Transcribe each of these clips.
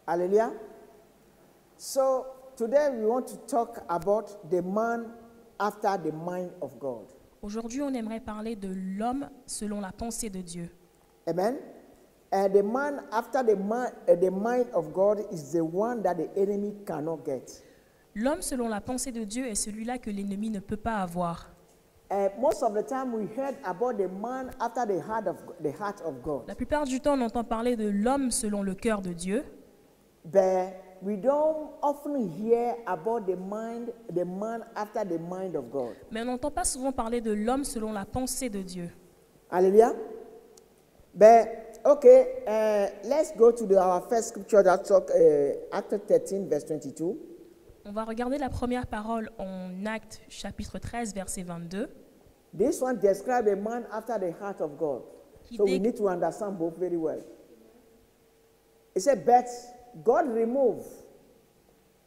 Hallelujah. So today we want to talk about the man after the mind of God. Aujourd'hui, on aimerait parler de l'homme selon la pensée de Dieu. Amen. And the man after the mind of God is the one that the enemy cannot get. L'homme selon la pensée de Dieu est celui-là que l'ennemi ne peut pas avoir. Most of the time we heard about the man after the heart of God. La plupart du temps, on entend parler de l'homme selon le cœur de Dieu. But we don't often hear about the man after the mind of God. Mais on n'entend pas souvent parler de l'homme selon la pensée de Dieu. Hallelujah. But okay, let's go to our first scripture that talk Acts 13 verse 22. On va regarder la première parole en Actes chapitre 13 verset 22. This one describes a man after the heart of God. Qui So we dé- need to understand both very well. It said, but God removed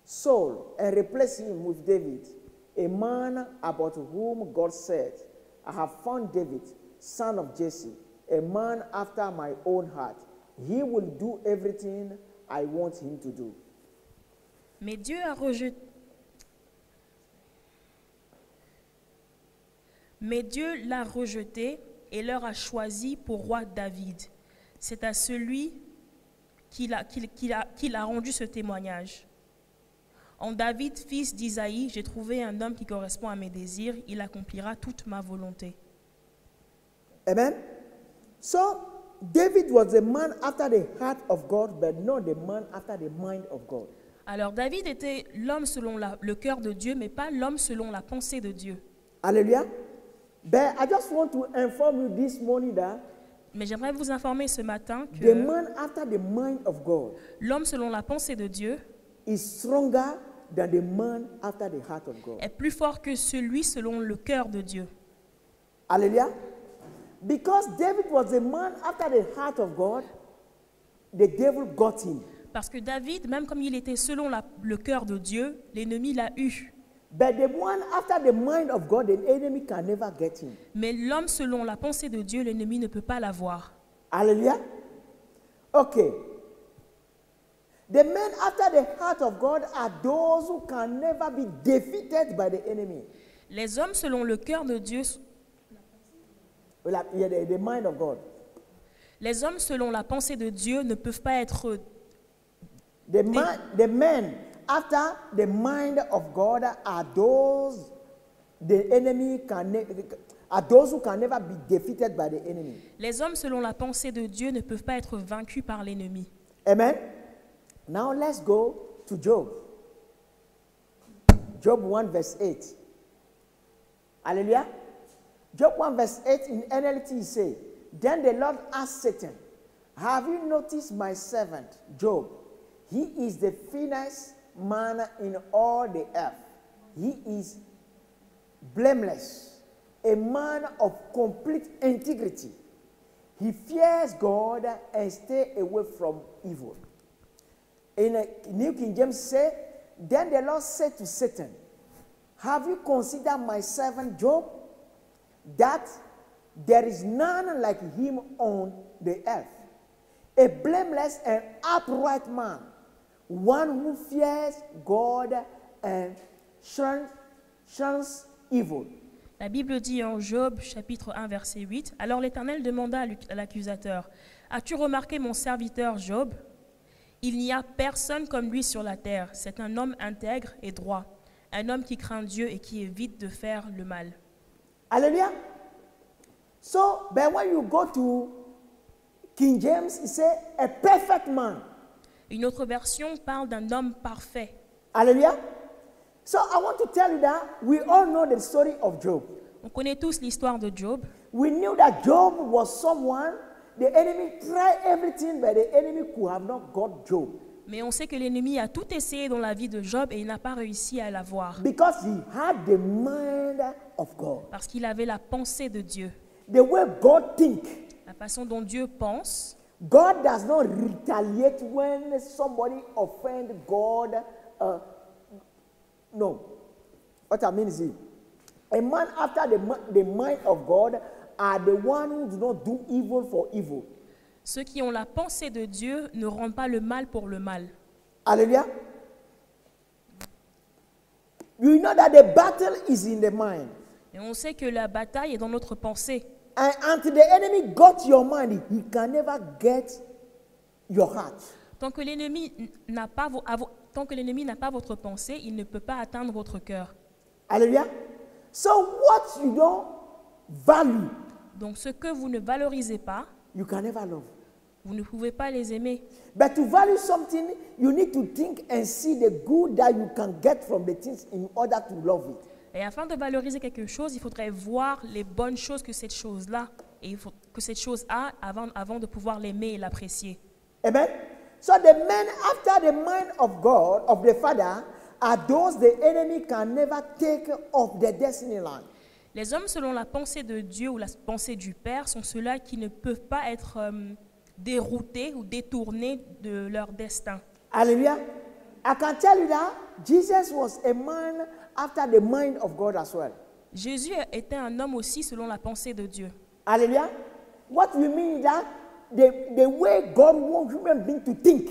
Saul and replaced him with David, a man about whom God said, I have found David, son of Jesse, a man after my own heart. He will do everything I want him to do. Mais Dieu l'a rejeté et leur a choisi pour roi David. C'est à celui qu'il a rendu ce témoignage. En David, fils d'Isaïe, j'ai trouvé un homme qui correspond à mes désirs. Il accomplira toute ma volonté. Amen. So David was the man after the heart of God, but not the man after the mind of God. Alors David était l'homme selon le cœur de Dieu, mais pas l'homme selon la pensée de Dieu. Hallelujah. But I just want to inform you this morning that Mais j'aimerais vous informer ce matin the que man after the mind of God l'homme selon la pensée de Dieu is stronger than the man after the heart of God. est plus fort que celui selon le cœur de Dieu. Hallelujah. Because David was the man after the heart of God, the devil got him. Parce que David, même comme il était selon le cœur de Dieu, l'ennemi l'a eu. But the one after the mind of God, the enemy can never get him. Mais l'homme selon la pensée de Dieu, l'ennemi ne peut pas l'avoir. Hallelujah. Okay. The men after the heart of God are those who can never be defeated by the enemy. Les hommes selon le cœur de Dieu, The mind of God. les hommes selon la pensée de Dieu ne peuvent pas être. The men after the mind of God are those who can never be defeated by the enemy. Les hommes selon la pensée de Dieu ne peuvent pas être vaincus par l'ennemi. Amen. Now let's go to Job. Job 1 verse 8. Hallelujah. Job 1 verse 8 in NLT he says, then the Lord asked Satan, have you noticed my servant Job? He is the finest man in all the earth. He is blameless, a man of complete integrity. He fears God and stays away from evil. In New King James say, then the Lord said to Satan, have you considered my servant Job, that there is none like him on the earth, a blameless and upright man, one who fears God and shuns evil. La Bible dit en Job, chapitre 1, verset 8, « Alors l'Éternel demanda à l'accusateur, « As-tu remarqué mon serviteur Job? Il n'y a personne comme lui sur la terre. C'est un homme intègre et droit, un homme qui craint Dieu et qui évite de faire le mal. » Hallelujah. So, but when you go to King James, it says a perfect man. Une autre version parle d'un homme parfait. Hallelujah. So I want to tell you that we all know the story of Job. On connaît tous l'histoire de Job. We knew that Job was someone, the enemy tried everything, but the enemy could have not got Job. Mais on sait que l'ennemi a tout essayé dans la vie de Job et il n'a pas réussi à l'avoir. Because he had the mind of God. Parce qu'il avait la pensée de Dieu. The way God think. La façon dont Dieu pense. God does not retaliate when somebody offends God. No. What I mean is, a man after the mind of God are the one who do not do evil for evil. Ceux qui ont la pensée de Dieu ne rendent pas le mal pour le mal. Hallelujah. You know that the battle is in the mind. Et on sait que la bataille est dans notre pensée. And until the enemy got your mind, he can never get your heart. Tant que l'ennemi n'a pas, tant que l'ennemi n'a pas votre pensée, il ne peut pas atteindre votre cœur. Hallelujah. So what you don't value, Donc ce que vous ne valorisez pas, you can never love. vous ne pouvez pas les aimer. But to value something, you need to think and see the good that you can get from the things in order to love it. Et afin de valoriser quelque chose, il faudrait voir les bonnes choses que cette chose-là et que cette chose a avant de pouvoir l'aimer et l'apprécier. Amen. So the men after the mind of God, of the Father, are those the enemy can never take off their destiny line. Les hommes selon la pensée de Dieu ou la pensée du Père sont ceux-là qui ne peuvent pas être déroutés ou détournés de leur destin. Hallelujah. I can tell you that Jesus was a man after the mind of God as well. Jésus était un homme aussi selon la pensée de Dieu. Hallelujah. What we mean is that the way God wants human beings to think.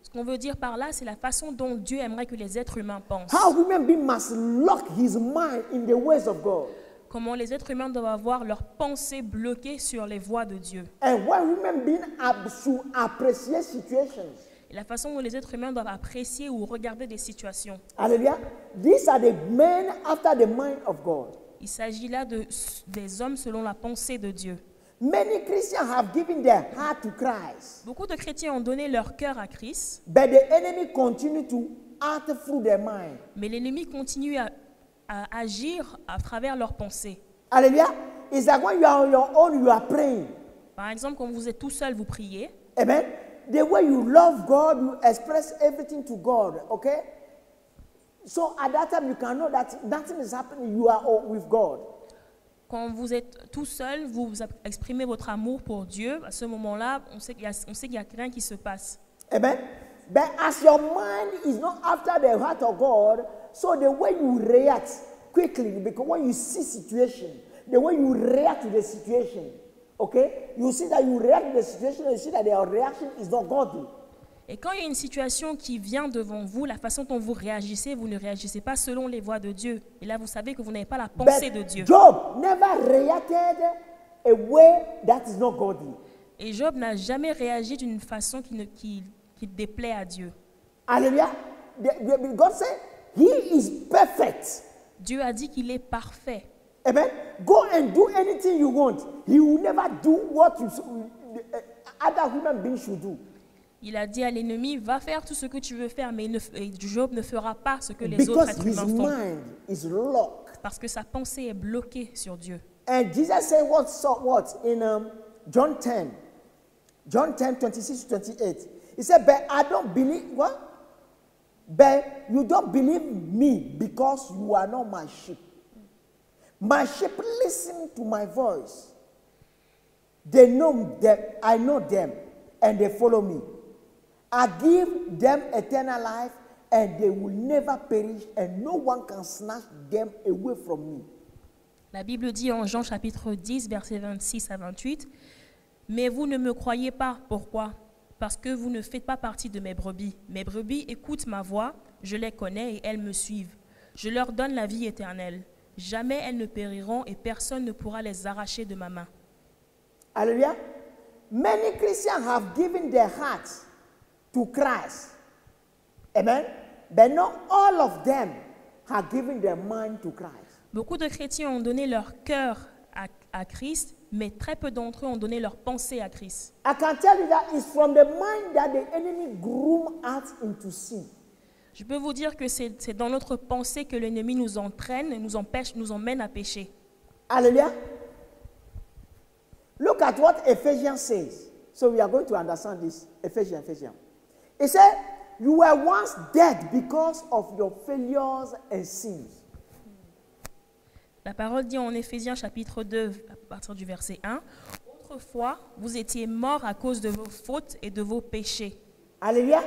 Ce qu'on veut dire par là, c'est la façon dont Dieu aimerait que les êtres humains pensent. How human being must lock his mind in the ways of God. Comment les êtres humains doivent avoir leur pensée bloquée sur les voies de Dieu. And when human beings should appreciate situations. Et la façon dont les êtres humains doivent apprécier ou regarder des situations. Hallelujah. These are the men after the mind of God. Il s'agit là des hommes selon la pensée de Dieu. Many Christians have given their heart to Christ. Beaucoup de chrétiens ont donné leur cœur à Christ, But the enemy continue to act through their mind. mais l'ennemi continue à agir à travers leurs pensées. Hallelujah. It's like when you are on your own, you are praying. Par exemple, quand vous êtes tout seul, vous priez. Amen. The way you love God, you express everything to God. Okay? So at that time, you can know that nothing is happening. You are all with God. Quand vous êtes tout seul, vous exprimez votre amour pour Dieu. À ce moment-là, on sait qu'il n'y a rien qui se passe. Amen. But as your mind is not after the heart of God, so the way you react quickly, because when you see situation, the way you react to the situation, okay, you see that you react to the situation and you see that your reaction is not godly. Et quand il y a une situation qui vient devant vous, la façon dont vous ne réagissez pas selon les voies de Dieu. Et là, vous savez que vous n'avez pas la pensée de Dieu. Job never reacted a way that is not godly. Et Job n'a jamais réagi d'une façon qui déplaît à Dieu. Hallelujah. God said, He is perfect. Dieu a dit qu'il est parfait. Amen. Go and do anything you want. He will never do what other human beings should do. Il a dit à l'ennemi, va faire tout ce que tu veux faire, mais Job ne fera pas ce que les autres êtres humains font. Mind is locked. Parce que sa pensée est bloquée sur Dieu. And Jesus said what in John 10, 26 to 28. He said, but I don't believe, what? But you don't believe me because you are not my sheep. My sheep listen to my voice. They know that I know them and they follow me. I give them eternal life and they will never perish and no one can snatch them away from me. La Bible dit en Jean chapitre 10, versets 26 à 28, « Mais vous ne me croyez pas. Pourquoi ? Parce que vous ne faites pas partie de mes brebis. Mes brebis écoutent ma voix, je les connais et elles me suivent. Je leur donne la vie éternelle. Jamais elles ne périront et personne ne pourra les arracher de ma main. » Hallelujah. Many Christians have given their hearts to Christ. Amen. But not all of them have given their mind to Christ. Beaucoup de chrétiens ont donné leur cœur à Christ, mais très peu d'entre eux ont donné leur pensée à Christ. I can tell you that it's from the mind that the enemy groom us into sin. Je peux vous dire que c'est dans notre pensée que l'ennemi nous entraîne, nous emmène à pécher. Hallelujah. Look at what Ephesians says. So we are going to understand this. Ephesians. It said, you were once dead because of your failures and sins. La parole dit en Éphésiens chapitre 2, à partir du verset 1, « Autrefois, vous étiez morts à cause de vos fautes et de vos péchés. » Hallelujah.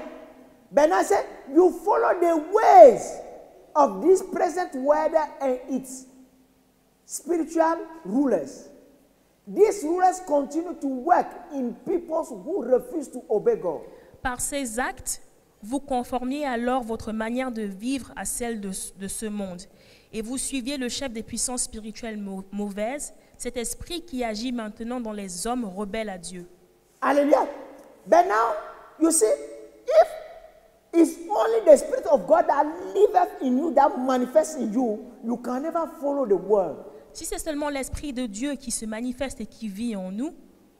But I said, you follow the ways of this present world and its spiritual rulers. These rulers continue to work in people who refuse to obey God. Par ces actes, Vous conformiez alors votre manière de vivre à celle de ce monde, et vous suiviez le chef des puissances spirituelles mauvaises, cet esprit qui agit maintenant dans les hommes rebelles à Dieu. Hallelujah. But now, you see, if it's only the Spirit of God that liveth in you, that manifests in you, you can never follow the world. Si c'est seulement l'Esprit de Dieu qui se manifeste et qui vit en nous,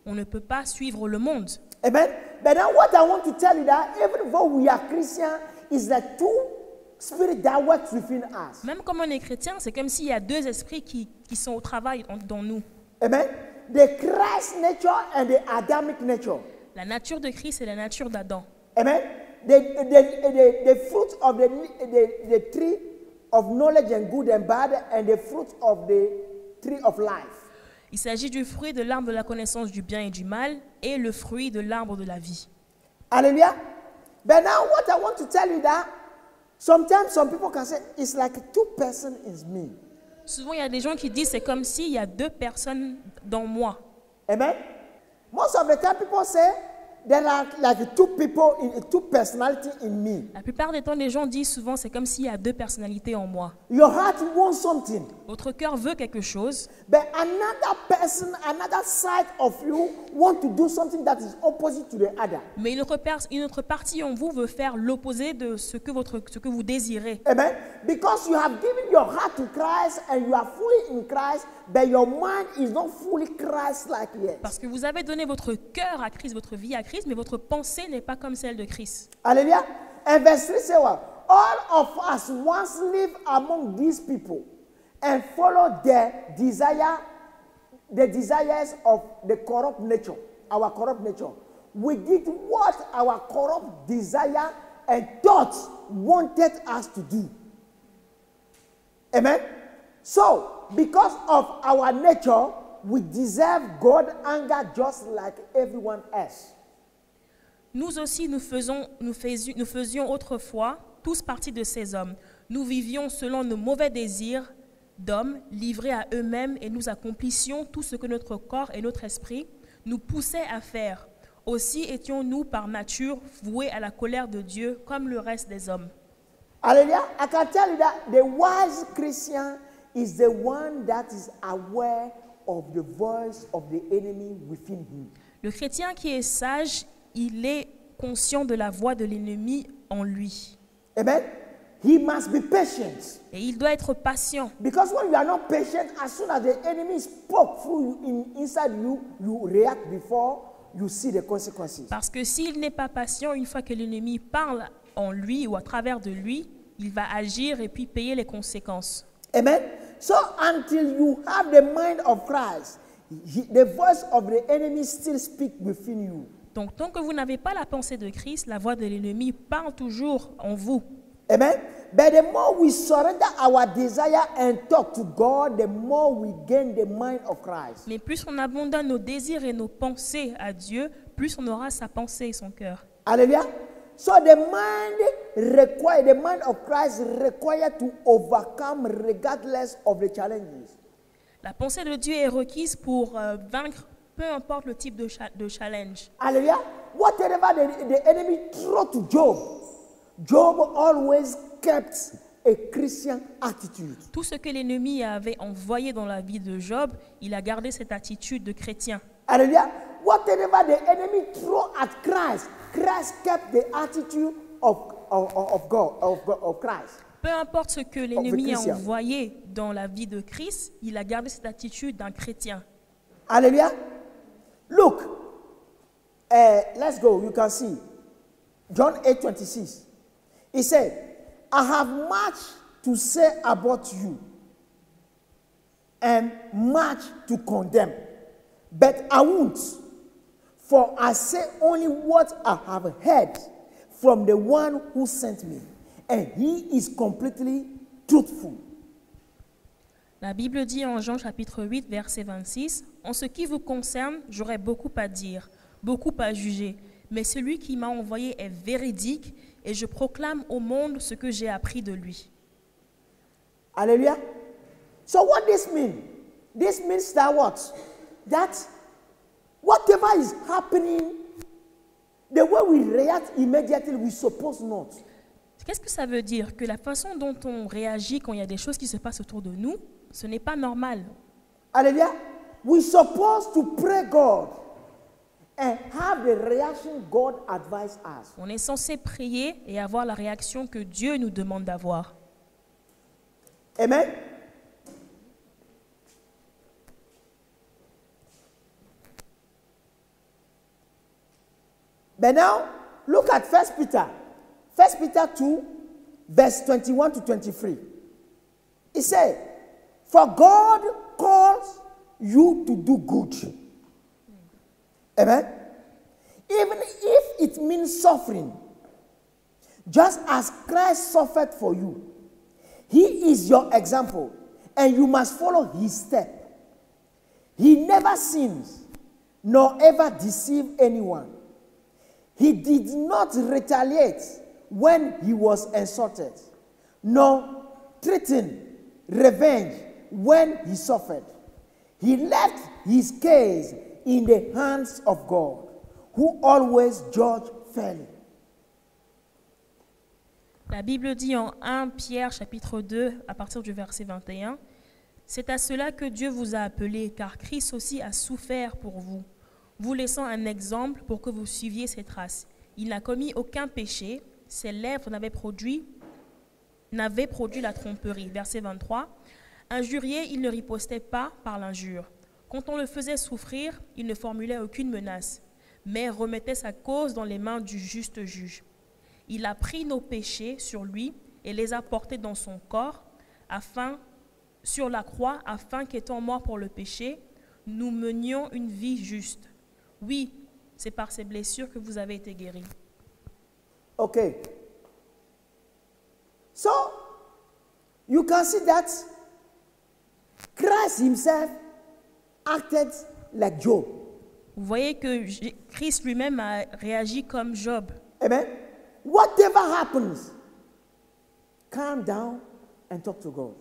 on ne peut pas suivre le monde. Amen. But now what I want to tell you that even though we are Christian, is the two spirit that works within us. Même comme on est chrétien, c'est comme s'il y a deux esprits qui sont au travail dans nous. Amen. The Christ nature and the Adamic nature. La nature de Christ et la nature d'Adam. Amen. The fruit of the tree of knowledge and good and bad, and the fruit of the tree of life. Il s'agit du fruit de l'arbre de la connaissance du bien et du mal et le fruit de l'arbre de la vie. Hallelujah. But now what I want to tell you that sometimes some people can say it's like two persons in me. Souvent, il y a des gens qui disent c'est comme s'il y a deux personnes dans moi. Amen. Most of the time people say there are like two personalities in me. La plupart des temps, les gens disent souvent c'est comme s'il y a deux personnalités en moi. Your heart wants something. Votre cœur veut quelque chose, But another person, another side of you want to do something that is opposite to the other. mais une autre partie en vous veut faire l'opposé de ce que vous désirez. Amen. Because you have given your heart to Christ and you are fully in Christ, but your mind is not fully Christ-like yet. Parce que vous avez donné votre cœur à Christ, votre vie à Christ, mais votre pensée n'est pas comme celle de Christ. Hallelujah. And verse 3 says what? All of us once lived among these people and followed the desires of the corrupt nature, our corrupt nature. We did what our corrupt desire and thoughts wanted us to do. Amen. So, because of our nature, we deserve God's anger just like everyone else. Nous aussi, nous faisions autrefois tous partie de ces hommes. Nous vivions selon nos mauvais désirs d'hommes, livrés à eux-mêmes, et nous accomplissions tout ce que notre corps et notre esprit nous poussaient à faire. Aussi étions-nous par nature voués à la colère de Dieu comme le reste des hommes. Hallelujah. I can tell you that the wise Christian is the one that is aware of the voice of the enemy within him. Le chrétien qui est sage, il est conscient de la voix de l'ennemi en lui. Amen. He must be patient. Et il doit être patient. Because when you are not patient, as soon as the enemy spoke through you, inside you, you react before you see the consequences. Parce que s'il n'est pas patient, une fois que l'ennemi parle en lui ou à travers de lui, il va agir et puis payer les conséquences. Amen. So until you have the mind of Christ, the voice of the enemy still speaks within you. Donc, tant que vous n'avez pas la pensée de Christ, la voix de l'ennemi parle toujours en vous. Amen. But the more we surrender our desire and talk to God, the more we gain the mind of Christ. Mais plus on abandonne nos désirs et nos pensées à Dieu, plus on aura sa pensée et son cœur. Hallelujah. So the mind of Christ required to overcome regardless of the challenges. La pensée de Dieu est requise pour vaincre peu importe le type de challenge. Hallelujah. Whatever the enemy threw to Job, Job always kept a Christian attitude. Tout ce que l'ennemi avait envoyé dans la vie de Job, il a gardé cette attitude de chrétien. Hallelujah. Whatever the enemy threw at Christ, Christ kept the attitude of Christ. Peu importe ce que l'ennemi a envoyé dans la vie de Christ, il a gardé cette attitude d'un chrétien. Hallelujah. Look, let's go. You can see John 8:26. He said, I have much to say about you and much to condemn, but I won't, for I say only what I have heard from the one who sent me, and he is completely truthful. La Bible dit en Jean chapitre 8, verset 26, « En ce qui vous concerne, j'aurai beaucoup à dire, beaucoup à juger, mais celui qui m'a envoyé est véridique, et je proclame au monde ce que j'ai appris de lui. » Hallelujah. So what this means? This means that what? That whatever is happening The way we react immediately, we suppose not. Qu'est-ce que ça veut dire? Que la façon dont on réagit quand il y a des choses qui se passent autour de nous, ce n'est pas normal. Hallelujah. We supposed to pray God and have the reaction God advised us. On est censé prier et avoir la réaction que Dieu nous demande d'avoir. Amen. But now, look at 1 Peter. 1 Peter 2, verse 21 to 23. It said, for God calls you to do good. Amen. Even if it means suffering, just as Christ suffered for you. He is your example, and you must follow his step. He never sins, nor ever deceived anyone. He did not retaliate when he was insulted, nor threaten revenge when he suffered. He left his case in the hands of God, who always judge fairly. La Bible dit en 1 Pierre chapitre 2 à partir du verset 21, « C'est à cela que Dieu vous a appelé, car Christ aussi a souffert pour vous, vous laissant un exemple pour que vous suiviez ses traces. Il n'a commis aucun péché, ses lèvres n'avaient produit la tromperie. » Verset 23, « Injurié, il ne ripostait pas par l'injure. Quand on le faisait souffrir, il ne formulait aucune menace, mais remettait sa cause dans les mains du juste juge. Il a pris nos péchés sur lui et les a portés dans son corps sur la croix, afin qu'étant morts pour le péché, nous menions une vie juste. Oui, c'est par ces blessures que vous avez été guéris. » Okay. So, you can see that Christ himself acted like Job. Vous voyez que Christ lui-même a réagi comme Job. Amen. Whatever happens, calm down and talk to God.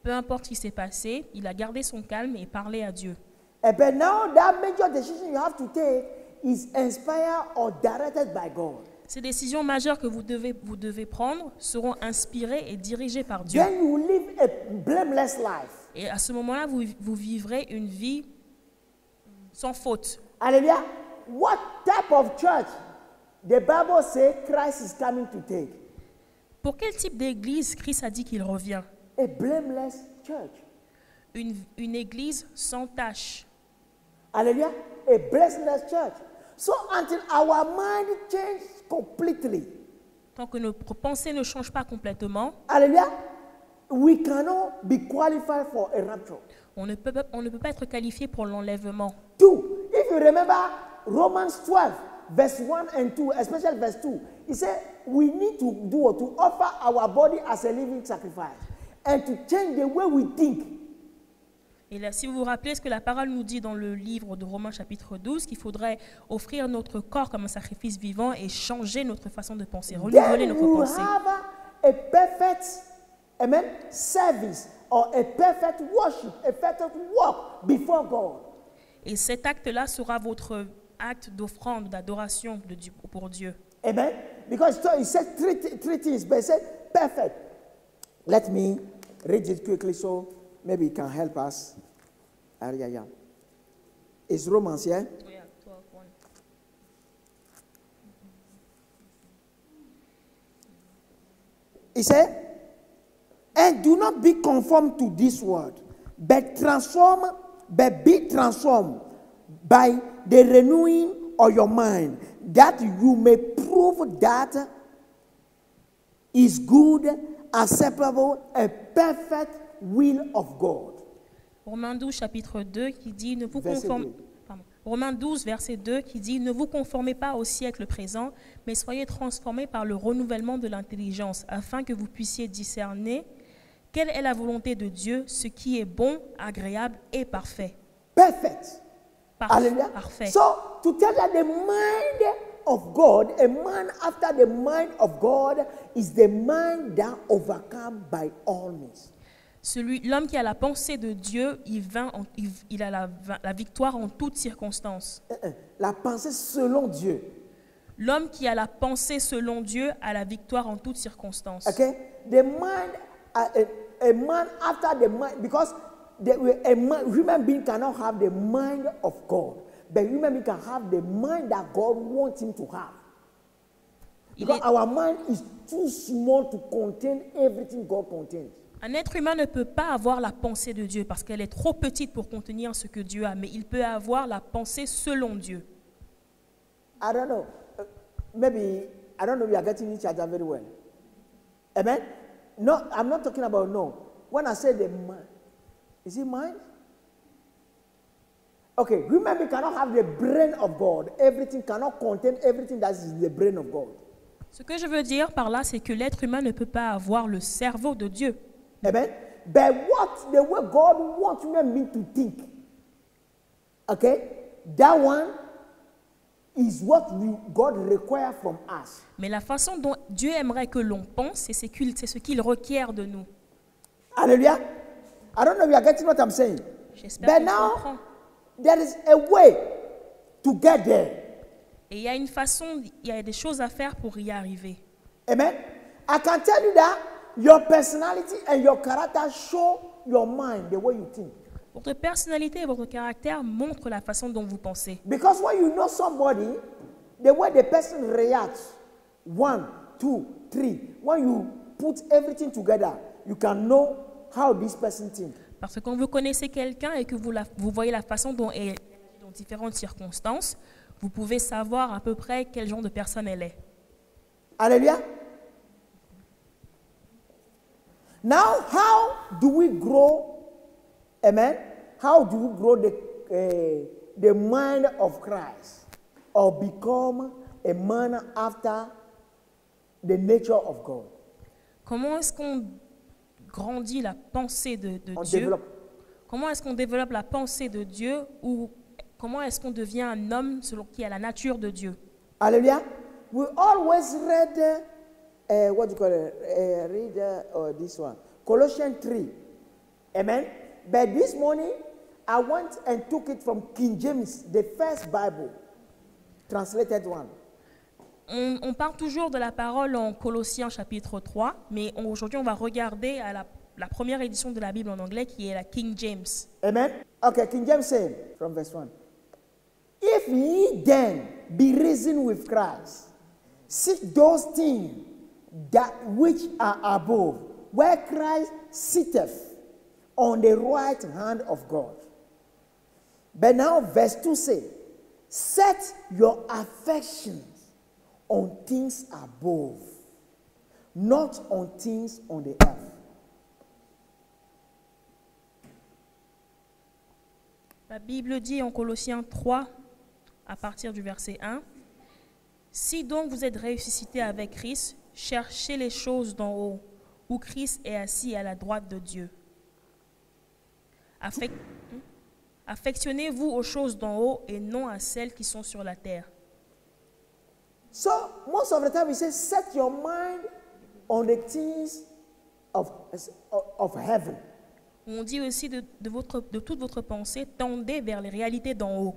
Peu importe ce qui s'est passé, il a gardé son calme et parlé à Dieu. But now that major decision you have to take is inspired or directed by God. Ces décisions majeures que vous devez prendre seront inspirées et dirigées par Dieu. Then you live a blameless life. Et à ce moment-là, vous vivrez une vie sans faute. Hallelujah. What type of church the Bible says Christ is coming to take? Pour quel type d'église Christ a dit qu'il revient? A blameless church. Une église sans tache. Hallelujah. A blameless church. So until our mind changes completely. Tant que nos pensées ne changent pas complètement, Hallelujah. We cannot be qualified for a rapture. on ne peut pas être qualifié pour l'enlèvement. Two, if you remember Romans 12, verse 1 and 2, especially verse 2, it said we need to offer our body as a living sacrifice and to change the way we think. Et là, si vous vous rappelez ce que la parole nous dit dans le livre de Romains chapitre 12, qu'il faudrait offrir notre corps comme un sacrifice vivant et changer notre façon de penser, renouveler Then notre you pensée. have a perfect, amen, service or a perfect worship, a perfect walk before God. Et cet acte-là sera votre acte d'offrande, d'adoration pour Dieu. Amen. Because it said three things, but it said perfect. Let me read it quickly so maybe it can help us. Yeah. It's Romans, yeah? Yeah, 12:1. He said, and do not be conformed to this world, but be transformed by the renewing of your mind, that you may prove that is good, acceptable, and perfect will of God. Romains 12, chapitre 2, qui dit ne vous Verset conformez. 2. Romains 12, verset 2, qui dit ne vous conformez pas au siècle présent, mais soyez transformés par le renouvellement de l'intelligence, afin que vous puissiez discerner quelle est la volonté de Dieu, ce qui est bon, agréable et parfait. Perfect. Hallelujah. Parfait. So, to tell that the mind of God, a man after the mind of God, is the mind that overcome by all means. L'homme qui a la pensée de Dieu, il a la victoire en toutes circonstances. La pensée selon Dieu. L'homme qui a la pensée selon Dieu a la victoire en toutes circonstances. Okay? The mind, a man after the mind, because human being cannot have the mind of God, but human being can have the mind that God wants him to have. Because our mind is too small to contain everything God contains. Un être humain ne peut pas avoir la pensée de Dieu parce qu'elle est trop petite pour contenir ce que Dieu a, mais il peut avoir la pensée selon Dieu. I don't know. Maybe, I don't know, we are getting each other very well. Amen? No, I'm not talking about no. When I say the mind, is it mind? Okay, human being cannot have the brain of God. Everything cannot contain everything that is the brain of God. Ce que je veux dire par là, c'est que l'être humain ne peut pas avoir le cerveau de Dieu. Amen? But what the way God wants human being to think, okay, that one is what God requires from us. Mais la façon dont Dieu aimerait que l'on pense, c'est ce qu'il requiert de nous. Hallelujah. I don't know if you are getting what I'm saying. J'espère But que tu now, comprends. there is a way to get there. Et il y a une façon, il y a des choses à faire pour y arriver. Amen. I can tell you that your personality and your character show your mind, the way you think. Votre personnalité et votre caractère montrent la façon dont vous pensez. Because when you know somebody, the way the person reacts, 1, 2, 3, when you put everything together, you can know how this person thinks. Parce que quand vous connaissez quelqu'un et que vous voyez la façon dont elle agit dans différentes circonstances, vous pouvez savoir à peu près quel genre de personne elle est. Hallelujah. Now, how do we grow? Amen. How do we grow the mind of Christ, or become a man after the nature of God? Comment est-ce qu'on grandit la pensée de On Dieu? develop. Comment est-ce qu'on développe la pensée de Dieu ou comment est-ce qu'on devient un homme selon qui a la nature de Dieu? Hallelujah. We always read, what do you call it? This one, Colossians 3. Amen. But this morning, I went and took it from King James, the first Bible, translated one. On parle toujours de la parole en Colossiens chapitre 3, mais aujourd'hui on va regarder à la première édition de la Bible en anglais qui est la King James. Amen. Okay, King James saying from verse 1. If ye then be risen with Christ, seek those things that which are above, where Christ sitteth on the right hand of God. But now verse 2 says, set your affections on things above, not on things on the earth. La Bible dit en Colossiens 3, à partir du verset 1, « Si donc vous êtes ressuscités avec Christ, cherchez les choses d'en haut, où Christ est assis à la droite de Dieu. Affectionnez-vous aux choses d'en haut et non à celles qui sont sur la terre. » So, most of the time we say, set your mind on the things of heaven. On dit aussi de toute votre pensée, tendez vers les réalités d'en haut.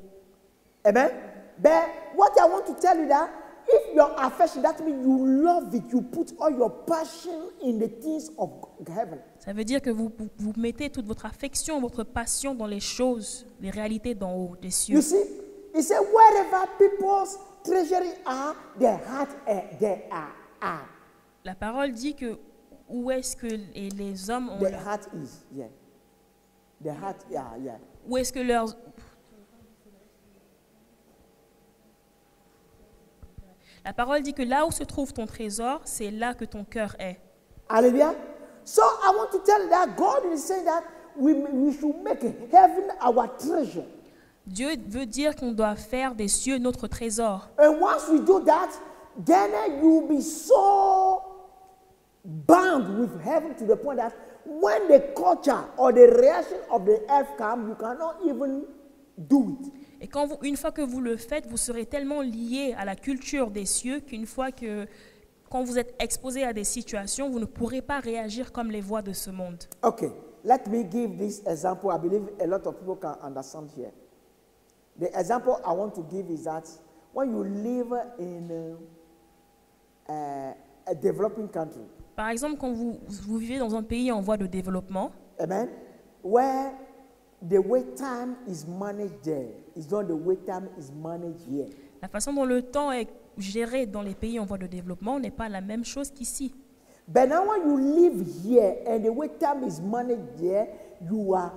Amen. But what I want to tell you that if your affection, that means you love it, you put all your passion in the things of heaven. Ça veut dire que vous mettez toute votre affection, votre passion dans les choses, les réalités d'en haut, des cieux. You see, he said, wherever people's treasury are, their heart they are. La parole dit que où est-ce que les hommes ont The heart is, yeah. The heart, yeah. où est-ce que leurs La parole dit que là où se trouve ton trésor, c'est là que ton cœur est. Hallelujah. So I want to tell you that God is saying that we should make heaven our treasure. Dieu veut dire qu'on doit faire des cieux notre trésor. And once we do that, then you'll be so bound with heaven to the point that when the culture or the reaction of the earth comes, you cannot even do it. Et une fois que vous le faites, vous serez tellement lié à la culture des cieux quand vous êtes exposé à des situations, vous ne pourrez pas réagir comme les voix de ce monde. Okay, let me give this example. I believe a lot of people can understand here. The example I want to give is that when you live in a developing country, Par exemple, quand vous vivez dans un pays en voie de développement, amen, where the wait time is managed there, is not the wait time is managed here. la façon dont le temps est géré dans les pays en voie de développement n'est pas la même chose qu'ici. But now when you live here and the wait time is managed there, you are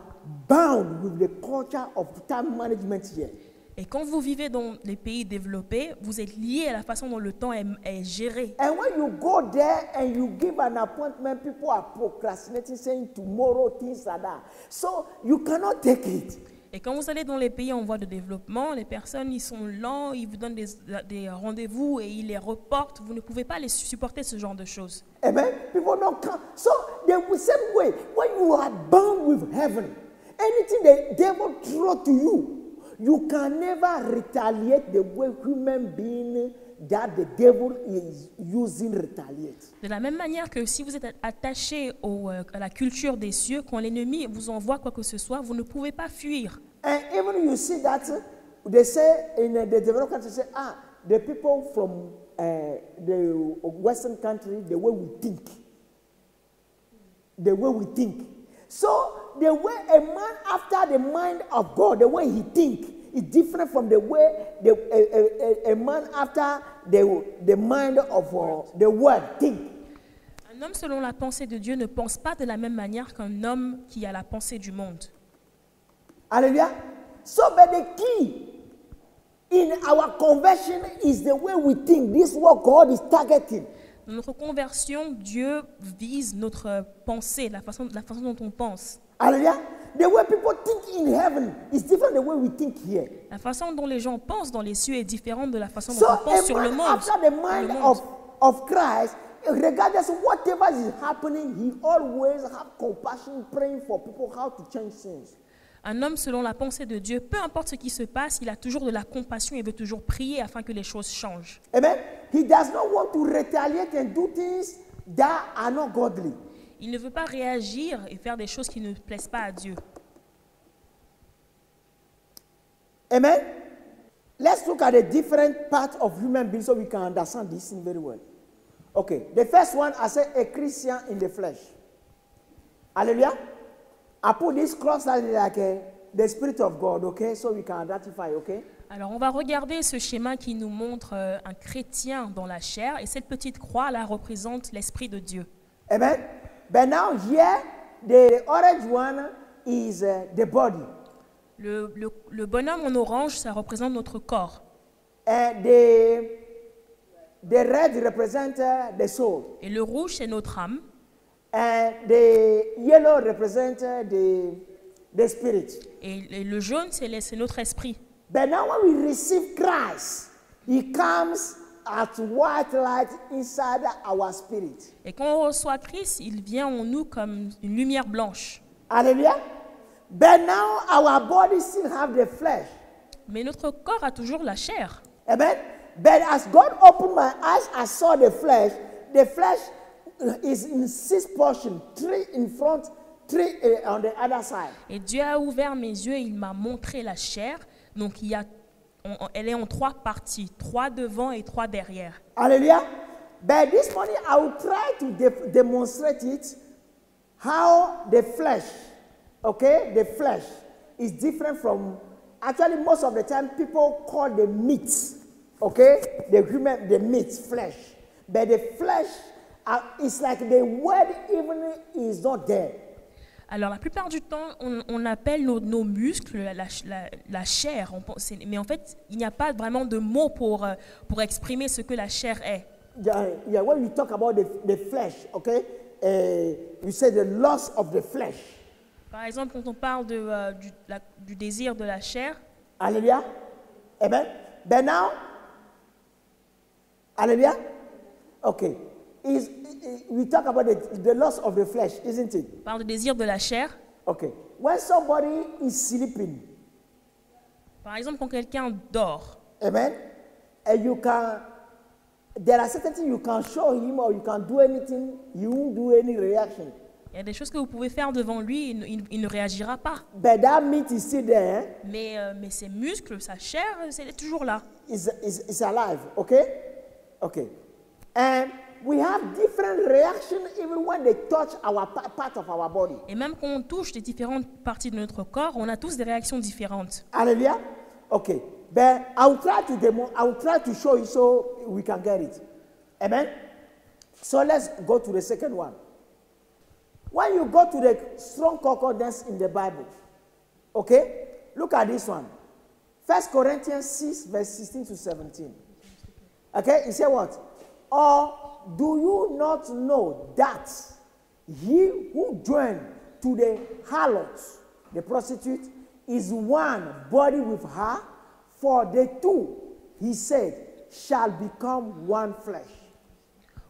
bound with the culture of time management here. Et quand vous vivez dans les pays développés, vous êtes lié à la façon dont le temps est géré. And when you go there and you give an appointment, people are procrastinating, saying tomorrow, things like that. So you cannot take it. Et quand vous allez dans les pays en voie de développement, les personnes, ils sont lents, ils vous donnent des rendez-vous et ils les reportent. Vous ne pouvez pas les supporter ce genre de choses. Amen. People don't come. So the same way, when you are bound with heaven, anything the devil throw to you, you can never retaliate the way human being that the devil is using retaliate. De la même manière que si vous êtes attaché à la culture des cieux, quand l'ennemi vous envoie quoi que ce soit, vous ne pouvez pas fuir. And even you see that they say in the developed countries, say, the people from the Western country, the way we think. So the way a man after the mind of God, the way he think, is different from the way a man after the mind of the world think. Un homme selon la pensée de Dieu ne pense pas de la même manière qu'un homme qui a la pensée du monde. Hallelujah. So, but the key in our conversion is the way we think. This is what God is targeting. Dans notre conversion, Dieu vise notre pensée, la façon dont on pense. Hallelujah. The way people think in heaven is different the way we think here. La façon dont les gens pensent dans les cieux est différente de la façon dont So, on pense a sur le man monde. after the mind of Christ, regardless of whatever is happening, he always have compassion, praying for people how to change things. Un homme selon la pensée de Dieu, peu importe ce qui se passe, il a toujours de la compassion et veut toujours prier afin que les choses changent. Amen. He does not want to retaliate and do things that are not godly. Il ne veut pas réagir et faire des choses qui ne plaisent pas à Dieu. Amen. Let's look at the different parts of human beings so we can understand this thing very well. Okay, the first one, I say a Christian in the flesh. Hallelujah. I put this cross like the Spirit of God, okay, so we can identify, okay? Alors on va regarder ce schéma qui nous montre un chrétien dans la chair et cette petite croix là représente l'Esprit de Dieu. Amen. But now here, the orange one is the body. Le bonhomme en orange, ça représente notre corps. And the red represents the soul. Et le rouge, c'est notre âme. And the yellow represents the spirit. Et le jaune, c'est notre esprit. But now when we receive Christ, he comes as white light inside our spirit. Et quand on reçoit Christ, il vient en nous comme une lumière blanche. Hallelujah. But now our body still have the flesh. Mais notre corps a toujours la chair. Amen. But as God opened my eyes, I saw the flesh. The flesh is in 6 portions, 3 in front, 3 on the other side. Et Dieu a ouvert mes yeux et il m'a montré la chair. Donc elle est en 3 parties, 3 devant et 3 derrière. Hallelujah. But this morning I will try to demonstrate it, how the flesh, okay, the flesh is different from, actually most of the time people call the meat, okay, the meat, flesh. But the flesh is like the word even is not there. Alors la plupart du temps, on appelle nos muscles la chair, mais en fait, il n'y a pas vraiment de mots pour exprimer ce que la chair est. Yeah, when we talk about the flesh, okay, we say the loss of the flesh. Par exemple, quand on parle du désir de la chair, Hallelujah. Amen. But now, hallelujah. Okay. We talk about the loss of the flesh, isn't it? on parle du désir de la chair. Okay. When somebody is sleeping, Par exemple, quand quelqu'un dort, amen, and there are certain things you can show him or you can do anything, he won't do any reaction. il Il y a des choses que vous pouvez faire devant lui, il ne réagira pas. But that meat is still there. Mais ses muscles, sa chair, c'est toujours là. Is alive. Okay? Okay. And we have different reactions even when they touch our part of our body. Et même quand on touche les différentes parties de notre corps, on a tous des réactions différentes. Hallelujah. Okay. But I will try to show you so we can get it. Amen. So let's go to the second one. When you go to the strong concordance in the Bible, okay, look at this one. 1 Corinthians 6, verse 16 to 17. Okay, he said what? Or do you not know that he who joined to the harlot, the prostitute, is one body with her? For the two, he said, shall become one flesh.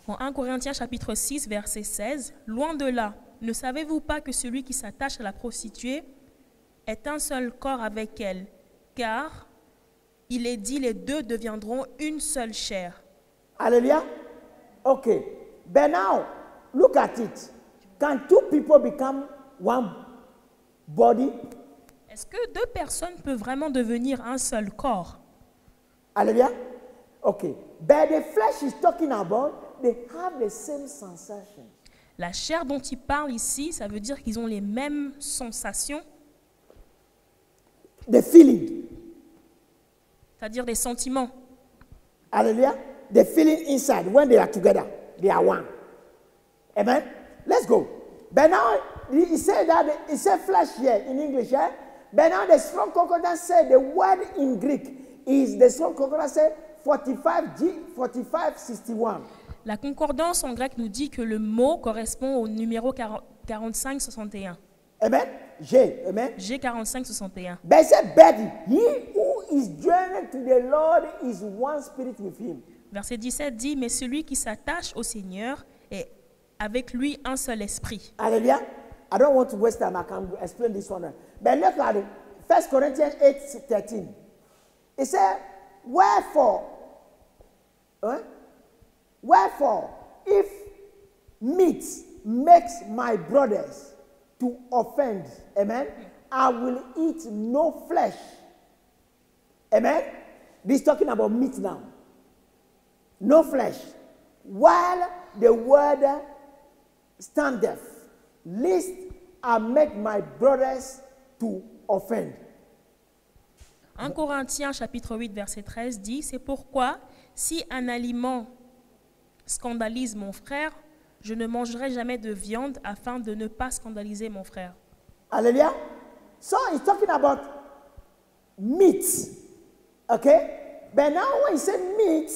En 1 Corinthiens chapitre 6, verset 16, loin de là, ne savez-vous pas que celui qui s'attache à la prostituée est un seul corps avec elle, car il est dit, les deux deviendront une seule chair. Hallelujah. Okay. But now, look at it. Can two people become one body? Est-ce que deux personnes peuvent vraiment devenir un seul corps? Hallelujah. Okay. But the flesh is talking about, they have the same sensation. La chair dont il parle ici, ça veut dire qu'ils ont les mêmes sensations, The feeling. c'est-à-dire des sentiments. Hallelujah. The feeling inside when they are together, they are one. Amen. Let's go. But now he said that he said flesh here in English, yeah. But now the strong concordance said the word in Greek is the strong concordance said 4561. La concordance en grec nous dit que le mot correspond au numéro 4561. Amen. G. Amen. G4561. But he said, but he who is joined to the Lord is one spirit with him. Verset 17 dit, mais celui qui s'attache au Seigneur est avec lui un seul esprit. Hallelujah. I don't want to waste time. I can explain this one. But look at it. 1 Corinthians 8:13. It said, wherefore, if meat makes my brothers to offend, amen, I will eat no flesh. Amen. This is talking about meat now. No flesh. While the word standeth, lest I make my brothers to offend. 1 Corinthiens chapitre 8 verset 13 dit, c'est pourquoi si un aliment scandalise mon frère, je ne mangerai jamais de viande afin de ne pas scandaliser mon frère. Hallelujah. So he's talking about meat. Okay? But now when he said meat,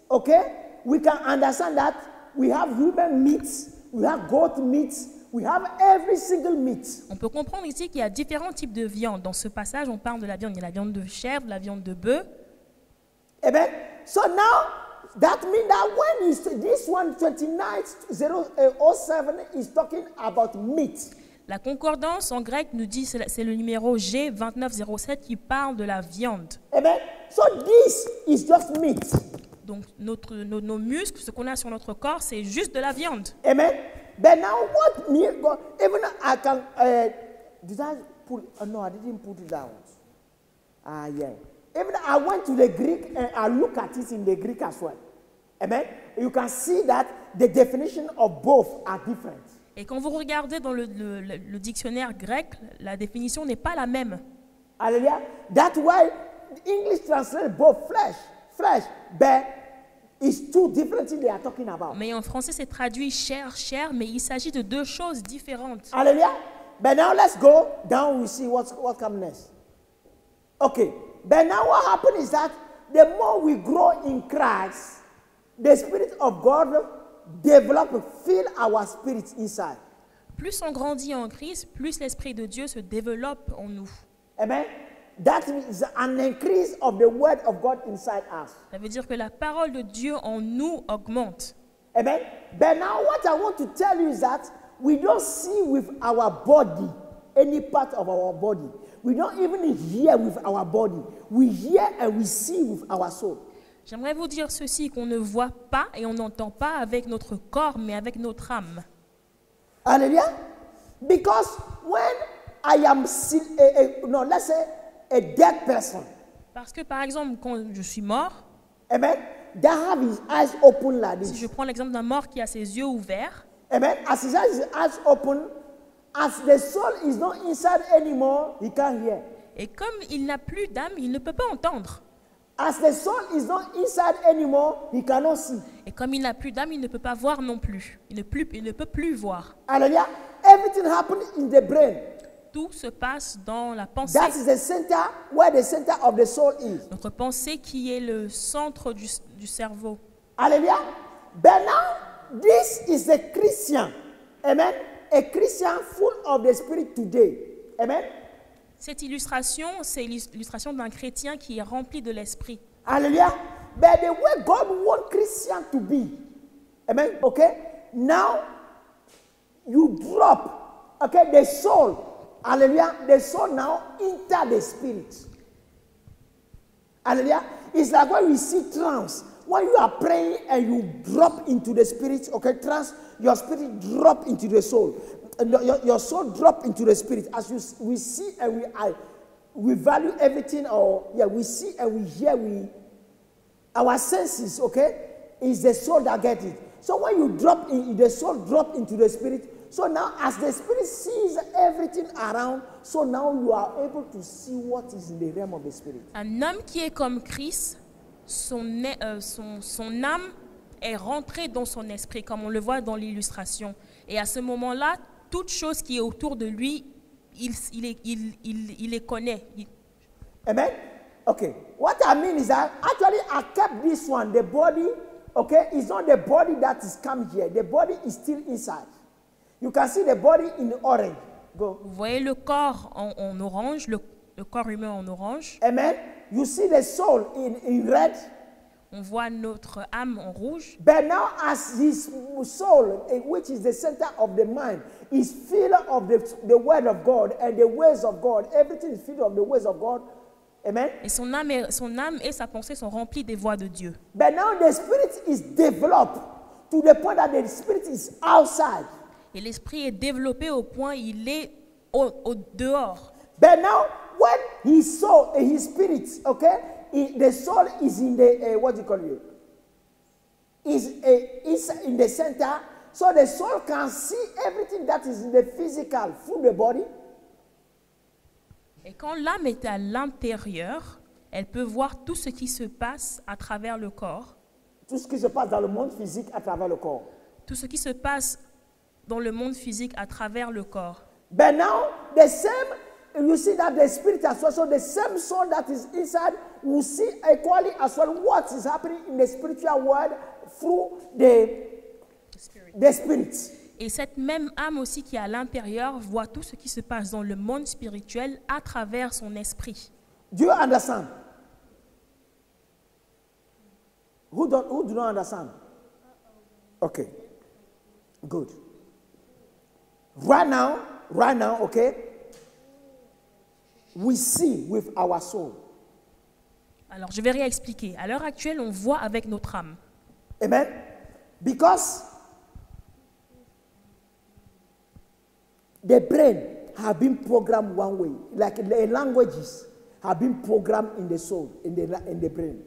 okay, we can understand that we have human meat, we have goat meat, we have every single meat. On peut comprendre ici qu'il y a différents types de viande. Dans ce passage, on parle de la viande. Il y a la viande de chèvre, la viande de bœuf. Amen. So now, that means that when this one 29:07 is talking about meat. La concordance en grec nous dit, c'est le numéro G2907 qui parle de la viande. Amen. So this is just meat. Donc nos muscles, ce qu'on a sur notre corps, c'est juste de la viande. Amen. But now what meat? Even I can. Did I put? No, I didn't put it down. Yeah. Even I went to the Greek and I look at it in the Greek as well. Amen. You can see that the definition of both are different. Et quand vous regardez dans le dictionnaire grec, la définition n'est pas la même. Hallelujah. That's why English translates both flesh, but it's two different things they are talking about. Mais en français, c'est traduit chair, mais il s'agit de deux choses différentes. Hallelujah. But now let's go down. We see what comes next. Okay. But now what happens is that the more we grow in Christ, the Spirit of God fill our spirits inside. Plus on grandit en Christ, plus l'Esprit de Dieu se développe en nous. Amen. That means an increase of the word of God inside us. Ça veut dire que la parole de Dieu en nous augmente. Amen. But now what I want to tell you is that we don't see with our body any part of our body. We don't even hear with our body. We hear and we see with our soul. J'aimerais vous dire ceci, qu'on ne voit pas et on n'entend pas avec notre corps, mais avec notre âme. Hallelujah. Because when I am no, let's say a dead person, Parce que par exemple, quand je suis mort, amen, that have his eyes open like si this. je prends l'exemple d'un mort qui a ses yeux ouverts, Amen. As he has his eyes open, as the soul is not inside anymore, he can't hear. et comme il n'a plus d'âme, il ne peut pas entendre. As the soul is not inside anymore, he cannot see. Et comme il n'a plus d'âme, il ne peut pas voir non plus. Il ne peut plus voir. Hallelujah. Everything happens in the brain. Tout se passe dans la pensée. That is the center where the center of the soul is. Notre pensée qui est le centre du cerveau. Hallelujah. But now, this is a Christian. Amen. A Christian full of the Spirit today. Amen. Cette illustration, c'est l'illustration d'un chrétien qui est rempli de l'esprit. Hallelujah. But the way God wants Christian to be. Amen. Okay. Now, you drop. Okay. The soul. Hallelujah. The soul now enter the spirit. Hallelujah. It's like when we see trance. When you are praying and you drop into the spirit, okay, trance, your spirit drop into the soul. Your soul drop into the spirit. As we see and we value everything, or we see and we hear, our senses, okay, is the soul that gets it. So when you drop in, the soul drop into the spirit. So now as the spirit sees everything around, so now you are able to see what is in the realm of the spirit. Un homme qui est comme Christ, son âme est rentrée dans son esprit, comme on le voit dans l'illustration. Et à ce moment-là, toute chose qui est autour de lui, il les connaît. Amen? Okay. What I mean is that actually I kept this one, the body, okay, it's not the body that is come here. The body is still inside. You can see the body in orange. Go. Vous voyez le corps en orange, le corps humain en orange. Amen? You see the soul in red. On voit notre âme en rouge. But now as his soul, which is the center of the mind, is filled of the word of God and the ways of God, everything is filled of the ways of God. Amen? Et son âme et sa pensée sont remplies des voies de Dieu. But now the spirit is developed to the point that the spirit is outside. Et l'esprit est développé au point il est au dehors. But now when his soul and his spirit, okay, the soul is in the, what do you call it? Is in the center, so the soul can see everything that is in the physical through the body. Et quand l'âme est à l'intérieur, elle peut voir tout ce qui se passe à travers le corps. Tout ce qui se passe dans le monde physique à travers le corps. Tout ce qui se passe dans le monde physique à travers le corps. But now the same, you see that the spirit as well, so the same soul that is inside will see equally as well what is happening in the spiritual world through the spirit. Et cette même âme aussi qui est à l'intérieur voit tout ce qui se passe dans le monde spirituel à travers son esprit. Do you understand? Who do not understand? Okay. Good. Right now, okay, we see with our soul. Alors, je vais réexpliquer. À l'heure actuelle, on voit avec notre âme. Amen? Because the brain have been programmed one way, like the languages have been programmed in the soul, in the brain.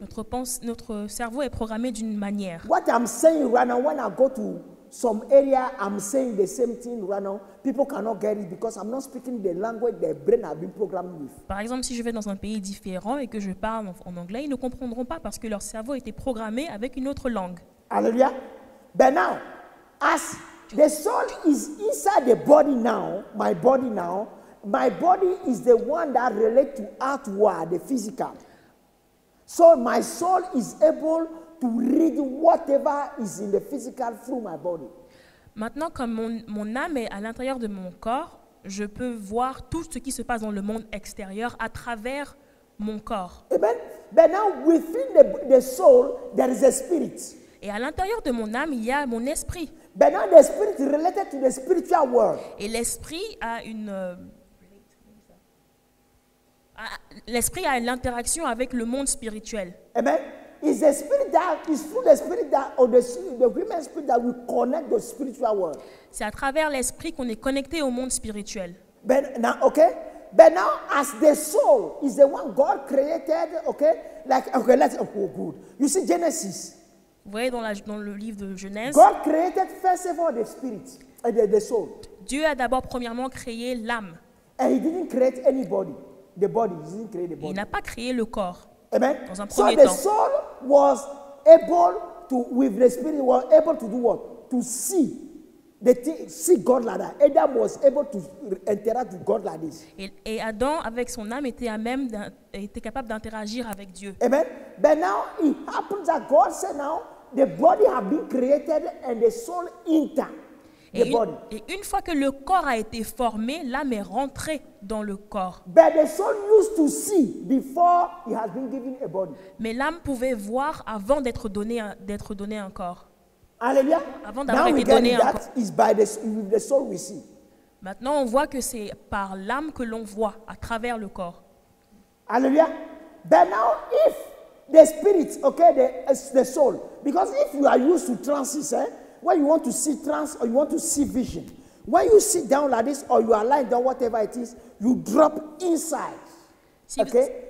Notre cerveau est programmé d'une manière. What I'm saying right now, when I go to some area, I'm saying the same thing right now. People cannot get it because I'm not speaking the language their brain have been programmed with. Par exemple, si je vais dans un pays différent et que je parle en anglais, ils ne comprendront pas parce que leur cerveau a été programmé avec une autre langue. Hallelujah. But now, as the soul is inside the body now, my body is the one that relates to outward, the physical. So my soul is able to read whatever is in the physical through my body. Maintenant, comme mon âme est à l'intérieur de mon corps, je peux voir tout ce qui se passe dans le monde extérieur à travers mon corps. Amen. But now within the soul, there is a spirit. Et à l'intérieur de mon âme, il y a mon esprit. But now the spirit is related to the spiritual world. Et l'esprit a l'esprit a une interaction avec le monde spirituel. Amen. it's the spirit that is through the spirit that or the human spirit that we connect the spiritual world. C'est à travers l'esprit qu'on est connecté au monde spirituel. But now, okay. But now, as the soul is the one God created, okay. Like okay, let's good. You see Genesis. Vous voyez dans le livre de Genèse, God created first of all the spirit, the soul. Dieu a d'abord premièrement créé l'âme. And he didn't create anybody. The body, he didn't create the Il body. n'a pas créé le corps. Amen. Dans un So premier the temps. soul was able to, with the spirit, was able to do what? To see. See God like that. Adam was able to interact with God like this. Et Adam, avec son âme, était capable d'interagir avec Dieu. Amen. But now it happens that God said now the body have been created and the soul enter the body. Et une fois que le corps a été formé, l'âme est rentrée dans le corps. But the soul used to see before it has been given a body. Mais l'âme pouvait voir avant d'être donné un corps. Hallelujah. Avant d'avoir Now we été get donné it un that is by with the soul we see. Maintenant, on voit que c'est par l'âme que l'on voit, à travers le corps. Hallelujah. But now if the spirit, okay, the soul, because if you are used to trances, when you want to see trance or you want to see vision, when you sit down like this or you are lying down, whatever it is, you drop inside.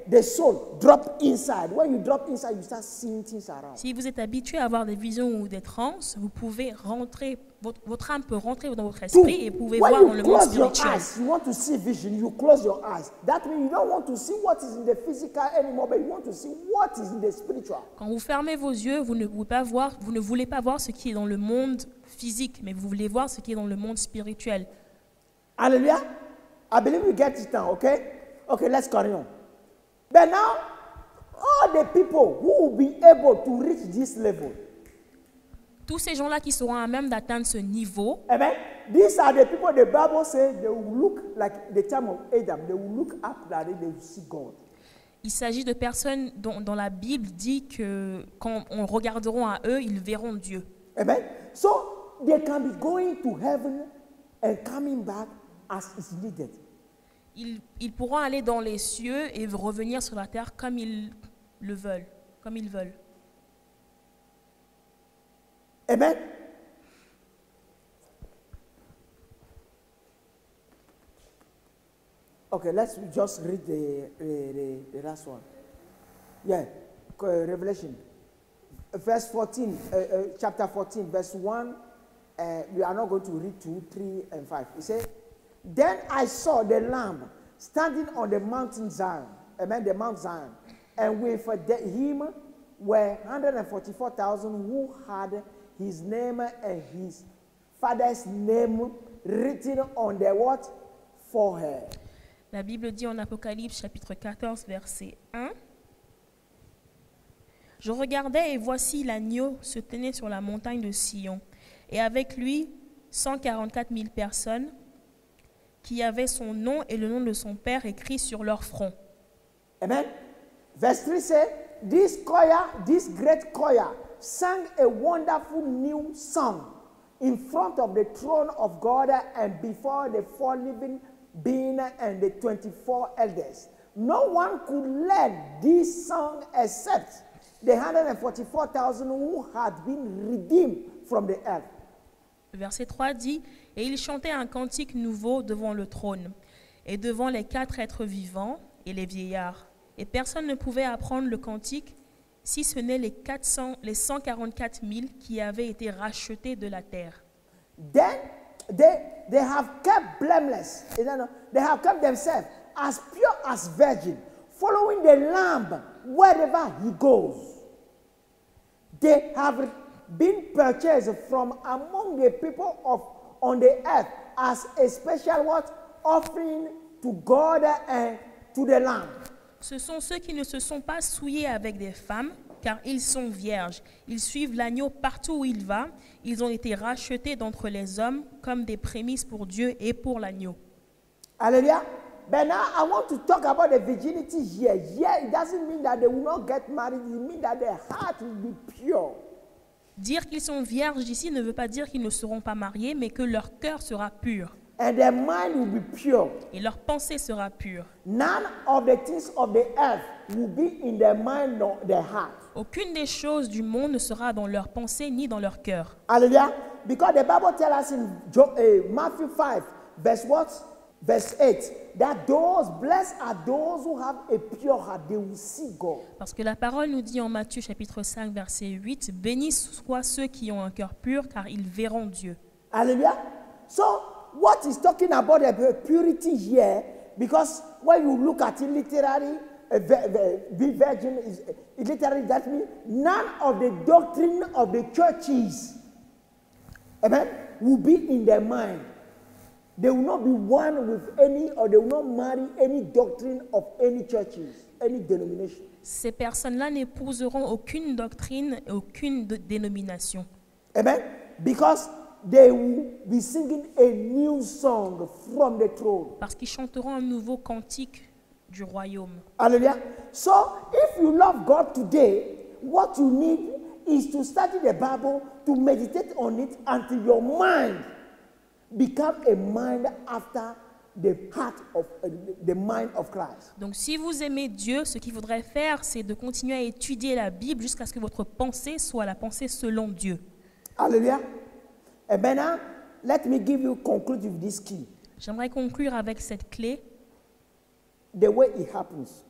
The soul drop inside. When you drop inside, you start seeing things around. Si vous êtes habitué à avoir des visions ou des transes, vous pouvez rentrer, votre âme peut rentrer dans votre esprit et vous pouvez voir dans le monde spirituel. Eyes, you want to see vision, you close your eyes. That means you don't want to see what is in the physical anymore, but you want to see what is in the spiritual. Quand vous fermez vos yeux, vous ne voulez pas voir ce qui est dans le monde physique, mais vous voulez voir ce qui est dans le monde spirituel. Hallelujah. I believe we get it now, okay? Okay, let's carry on. But now, all the people who will be able to reach this level. Tous ces gens-là qui seront à même d'atteindre ce niveau. Amen. These are the people the Bible says they will look like the time of Adam. They will look up that they will see God. Il s'agit de personnes dont la Bible dit que quand on regarderont à eux, ils verront Dieu. Amen. So they can be going to heaven and coming back as is needed. Ils pourront aller dans les cieux et revenir sur la terre comme ils le veulent, Amen. Okay, let's just read the last one. Yeah, Revelation, verse 14, chapter 14, verse 1. We are not going to read 2, 3, and 5. It says, "Then I saw the Lamb standing on the mountain Zion, the Mount Zion, and with him were 144,000 who had his name and his father's name written on their what? Forehead." La Bible dit en Apocalypse chapitre 14 verset 1. Je regardais et voici l'agneau se tenait sur la montagne de Sion, et avec lui 144 000 personnes qui avaient son nom et le nom de son père écrit sur leur front. Amen. Verse 3 says, this great choir, sang a wonderful new song in front of the throne of God and before the four living beings and the 24 elders. No one could learn this song except the 144,000 who had been redeemed from the earth. Verset 3 dit, et il chantait un cantique nouveau devant le trône et devant les 4 êtres vivants et les vieillards. Et personne ne pouvait apprendre le cantique si ce n'est les 144 000 qui avaient été rachetés de la terre. Then they have kept blameless. They have kept themselves as pure as virgin, following the Lamb wherever he goes. They have been purchased from among the people on the earth as a special what? Offering to God and to the Lamb. Ce sont ceux qui ne se sont pas souillés avec des femmes, car ils sont vierges. Ils suivent l'agneau partout où il va. Ils ont été rachetés d'entre les hommes comme des prémices pour Dieu et pour l'agneau. Hallelujah. But now I want to talk about the virginity here. Here it doesn't mean that they will not get married. It means that their heart will be pure. Dire qu'ils sont vierges ici ne veut pas dire qu'ils ne seront pas mariés, mais que leur cœur sera pur. And their mind will be pure. Et leur pensée sera pure. None of the things of the earth will be in their mind nor their heart. Aucune des choses du monde ne sera dans leurs pensées ni dans leur cœur. Hallelujah. Because the Bible tells us in Matthew 5, verse what? Verse 8, that those blessed are those who have a pure heart, they will see God. Parce que la parole nous dit en Matthieu chapitre 5 verset 8, « Bénis soient ceux qui ont un cœur pur, car ils verront Dieu. » Hallelujah. So, what is talking about the purity here, because when you look at it literally, be virgin is literally that means none of the doctrine of the churches, amen, will be in their mind. They will not be one with any, or they will not marry any doctrine of any churches, any denomination. Ces personnes-là n'épouseront aucune doctrine et aucune dénomination. Amen. Because they will be singing a new song from the throne. Parce qu'ils chanteront un nouveau cantique du royaume. Hallelujah. So, if you love God today, what you need is to study the Bible, to meditate on it until your mind become a mind after the heart of the mind of Christ. Donc si vous aimez Dieu, ce qu'il faudrait faire, c'est de continuer à étudier la Bible jusqu'à ce que votre pensée soit la pensée selon Dieu. Hallelujah. And now, let me give you conclude with this key. J'aimerais conclure avec cette clé. The way it happens.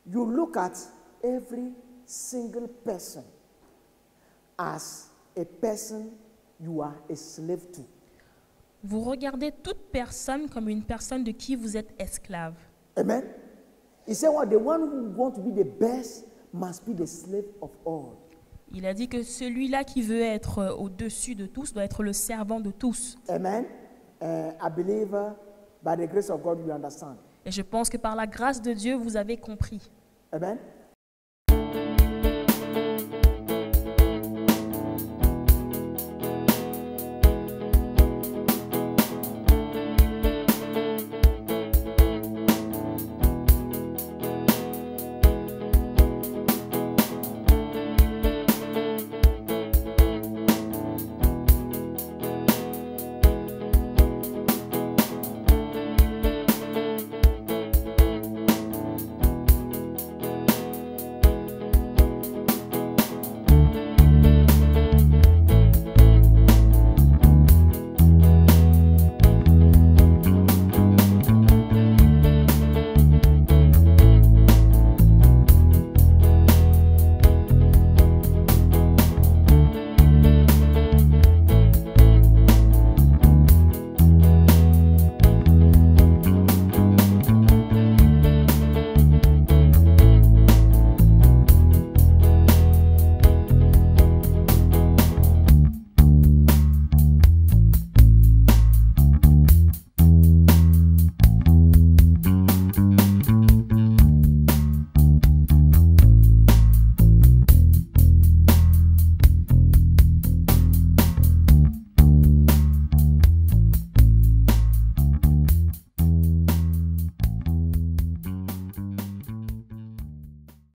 You look at every single person as a person you are a slave to. Vous regardez toute personne comme une personne de qui vous êtes esclave. Amen. He said, well, the one who wants to be the best must be the slave of all. Il a dit que celui-là qui veut être au-dessus de tous doit être le servant de tous. Amen. I believe by the grace of God you understand. Et je pense que par la grâce de Dieu, vous avez compris. Amen.